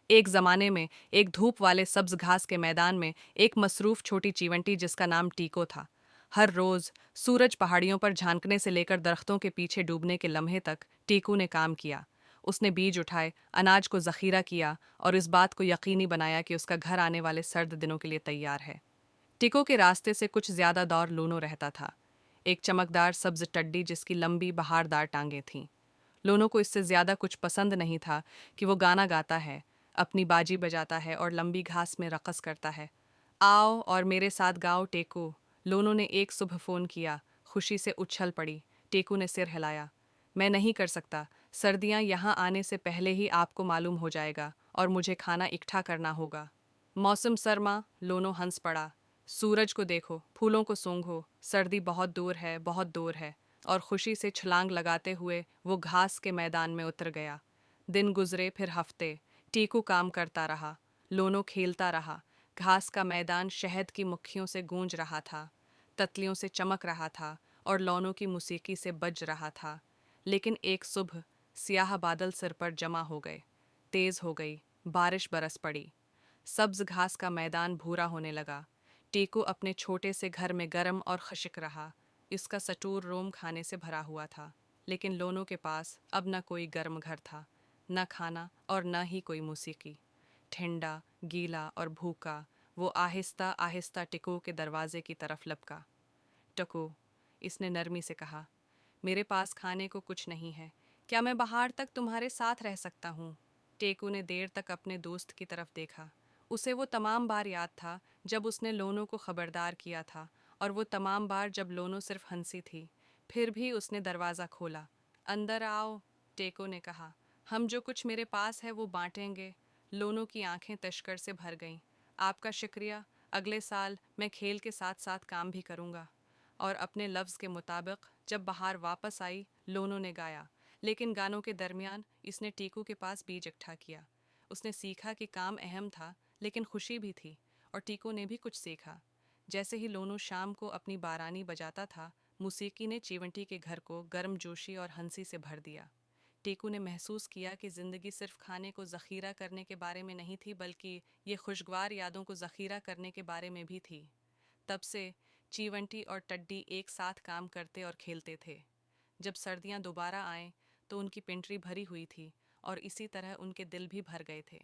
एक जमाने में एक धूप वाले सब्ज घास के मैदान में एक मसरूफ छोटी चीवंटी जिसका नाम टीको था। हर रोज सूरज पहाड़ियों पर झांकने से लेकर दरख्तों के पीछे डूबने के लम्हे तक टीकू ने काम किया। उसने बीज उठाए, अनाज को जखीरा किया और इस बात को यकीनी बनाया कि उसका घर आने वाले सर्द दिनों के लिए तैयार है। टिको के रास्ते से कुछ ज्यादा दूर लोनो रहता था, एक चमकदार सब्ज टड्डी जिसकी लंबी बहारदार टांगें थीं। लोनो को इससे ज्यादा कुछ पसंद नहीं था कि वो गाना गाता है, अपनी बाजी बजाता है और लंबी घास में रक़स करता है। आओ और मेरे साथ गाओ टेकू, लोनो ने एक सुबह फ़ोन किया। खुशी से उछल पड़ी। टेकू ने सिर हिलाया। मैं नहीं कर सकता, सर्दियाँ यहाँ आने से पहले ही आपको मालूम हो जाएगा और मुझे खाना इकट्ठा करना होगा। मौसम सरमा, लोनो हंस पड़ा। सूरज को देखो, फूलों को सूंघो, सर्दी बहुत दूर है, बहुत दूर है। और खुशी से छलांग लगाते हुए वो घास के मैदान में उतर गया। दिन गुजरे, फिर हफ्ते। टीकू काम करता रहा, लोनो खेलता रहा। घास का मैदान शहद की मुट्ठियों से गूंज रहा था, तितलियों से चमक रहा था और लोनो की मौसीकी से बज रहा था। लेकिन एक सुबह स्याह बादल सिर पर जमा हो गए। तेज हो गई, बारिश बरस पड़ी। सब्ज घास का मैदान भूरा होने लगा। टीकू अपने छोटे से घर में गर्म और खशिक रहा। इसका सटूर रोम खाने से भरा हुआ था, लेकिन लोनो के पास अब न कोई गर्म घर था, न खाना और न ही कोई मौसीकी। ठंडा, गीला और भूखा, वो आहिस्ता आहिस्ता टिको के दरवाजे की तरफ लपका। टको, इसने नरमी से कहा, मेरे पास खाने को कुछ नहीं है, क्या मैं बाहर तक तुम्हारे साथ रह सकता हूँ? टेकू ने देर तक अपने दोस्त की तरफ देखा। उसे वो तमाम बार याद था जब उसने लोनो को खबरदार किया था, और वो तमाम बार जब लोनो सिर्फ हंसी थी। फिर भी उसने दरवाज़ा खोला। अंदर आओ, टेको ने कहा, हम जो कुछ मेरे पास है वो बांटेंगे। लोनो की आंखें तश्कर से भर गईं। आपका शुक्रिया, अगले साल मैं खेल के साथ साथ काम भी करूँगा। और अपने लफ्ज़ के मुताबिक जब बाहर वापस आई, लोनो ने गाया। लेकिन गानों के दरमियान इसने टीकू के पास बीज इकट्ठा किया। उसने सीखा कि काम अहम था, लेकिन खुशी भी थी, और टीकू ने भी कुछ सीखा। जैसे ही लोनो शाम को अपनी बारानी बजाता था, मौसीकी ने चीवंटी के घर को गर्मजोशी और हंसी से भर दिया। टीकू ने महसूस किया कि ज़िंदगी सिर्फ खाने को ज़ख़ीरा करने के बारे में नहीं थी, बल्कि ये खुशगवार यादों को ज़ख़ीरा करने के बारे में भी थी। तब से चीवंटी और टड्डी एक साथ काम करते और खेलते थे। जब सर्दियां दोबारा आएं, तो उनकी पेंट्री भरी हुई थी, और इसी तरह उनके दिल भी भर गए थे।